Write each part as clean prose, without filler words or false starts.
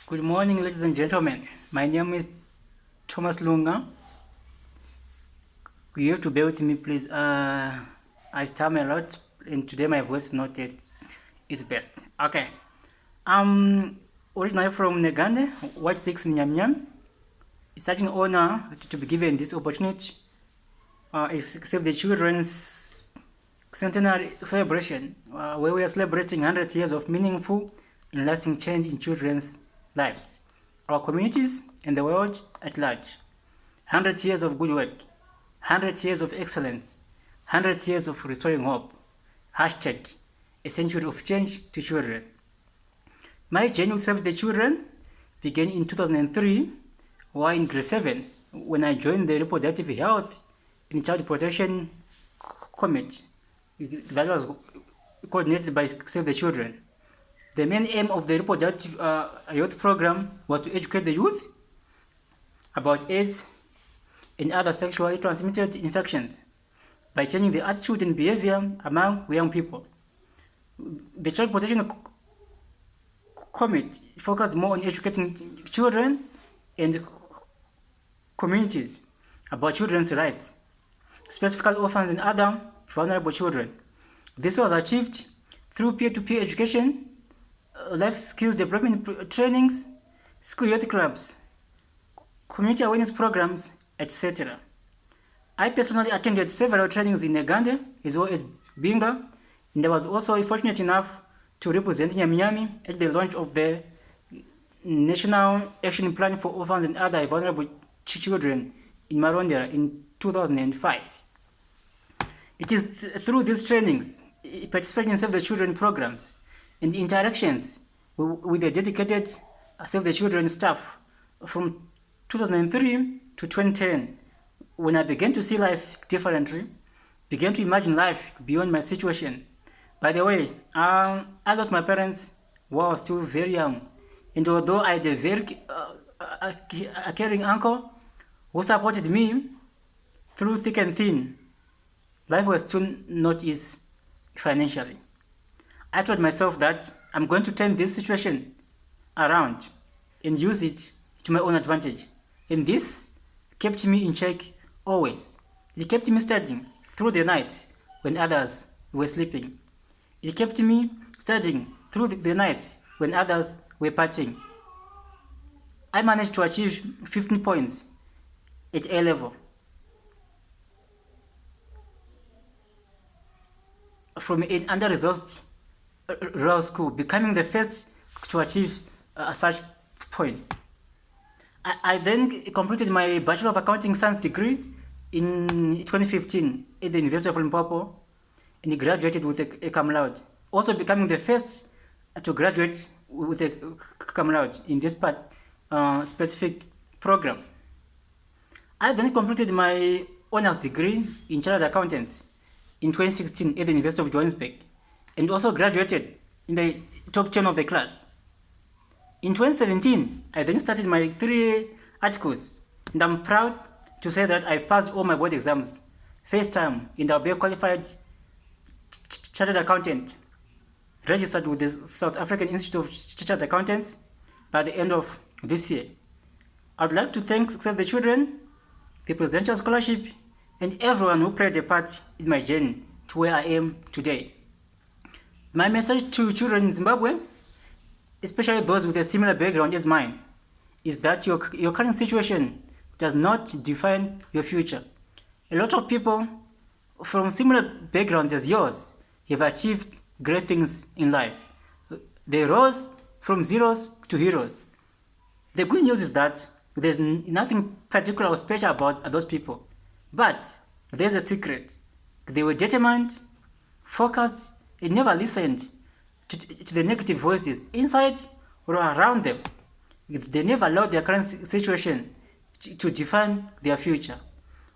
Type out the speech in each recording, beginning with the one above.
Good morning, ladies and gentlemen. My name is Thomas Lunga. You have to bear with me, please. I stammer a lot, and today my voice is not yet its best. Okay. I'm originally from Negande, White 6 in Nyaminyami. It's such an honor to be given this opportunity. It's Save the Children's centenary celebration, where we are celebrating 100 years of meaningful and lasting change in children's lives, our communities, and the world at large. 100 years of good work, 100 years of excellence, 100 years of restoring hope. Hashtag a century of change to children. My journey with Save the Children began in 2003 while in grade 7 when I joined the Reproductive Health and Child Protection Committee that was coordinated by Save the Children. The main aim of the reproductive health program was to educate the youth about AIDS and other sexually transmitted infections by changing the attitude and behavior among young people. The Child Protection Committee focused more on educating children and communities about children's rights, specifically orphans and other vulnerable children. This was achieved through peer-to-peer education, life skills development trainings, school youth clubs, community awareness programs, etc. I personally attended several trainings in Negande as well as Binga, and I was also fortunate enough to represent Nyaminyami at the launch of the National Action Plan for Orphans and Other Vulnerable Children in Marondera in 2005. It is through these trainings, participating in Save the Children programs, and interactions with the dedicated Save the Children staff from 2003 to 2010, when I began to see life differently, began to imagine life beyond my situation. By the way, I lost my parents while I was still very young, and although I had a very caring uncle who supported me through thick and thin, life was still not easy financially. I told myself that I'm going to turn this situation around and use it to my own advantage. And this kept me in check always. It kept me studying through the nights when others were sleeping. It kept me studying through the nights when others were partying. I managed to achieve 15 points at A level from an under-resourced rural school, becoming the first to achieve such points. I then completed my Bachelor of Accounting Science degree in 2015 at the University of Limpopo and graduated with a cum laude, also becoming the first to graduate with a cum laude in this specific program. I then completed my honors degree in Chartered Accountants in 2016 at the University of Johannesburg, and also graduated in the top 10 of the class. In 2017, I then started my 3 articles, and I'm proud to say that I've passed all my board exams first time, and I'll be a qualified chartered accountant, registered with the South African Institute of Chartered Accountants by the end of this year. I'd like to thank Save the Children, the Presidential Scholarship, and everyone who played a part in my journey to where I am today. My message to children in Zimbabwe, especially those with a similar background as mine, is that your current situation does not define your future. A lot of people from similar backgrounds as yours have achieved great things in life. They rose from zeros to heroes. The good news is that there's nothing particular or special about those people. But there's a secret. They were determined, focused, and never listened to the negative voices inside or around them. They never allowed their current situation to define their future.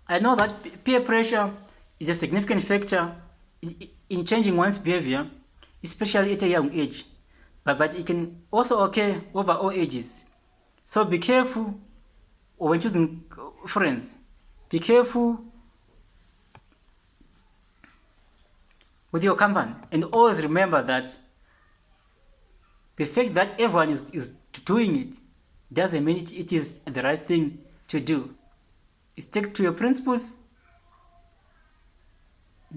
I know that peer pressure is a significant factor in changing one's behavior, especially at a young age, but it can also occur over all ages. So be careful when choosing friends. Be careful with your company, and always remember that The fact that everyone is doing it doesn't mean it is the right thing to do. Stick to your principles,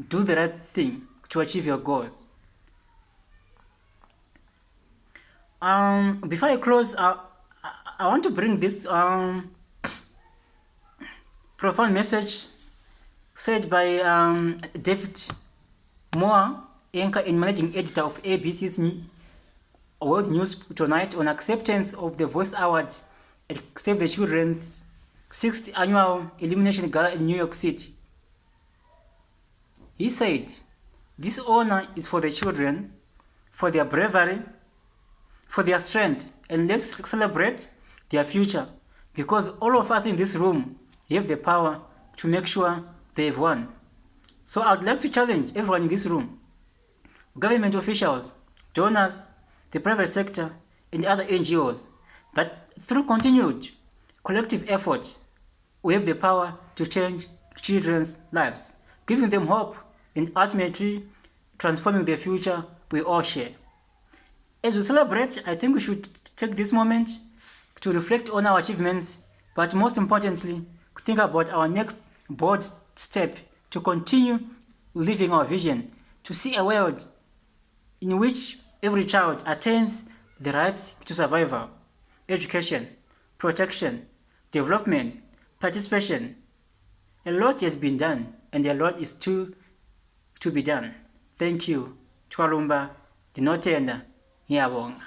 do the right thing to achieve your goals. Before I close, I want to bring this profound message said by David Moore, anchor and managing editor of ABC's World News Tonight, on acceptance of the Voice Award at Save the Children's 6th Annual Illumination Gala in New York City. He said, "This honor is for the children, for their bravery, for their strength, and let's celebrate their future, because all of us in this room have the power to make sure they've won." So I'd like to challenge everyone in this room, government officials, donors, the private sector, and other NGOs, that through continued collective effort, we have the power to change children's lives, giving them hope and ultimately transforming the future we all share. As we celebrate, I think we should take this moment to reflect on our achievements, but most importantly, think about our next bold step to continue living our vision, to see a world in which every child attains the right to survival, education, protection, development, participation. A lot has been done, and a lot is to be done. Thank you. Twalumba, Dinotenda, Nyabonga.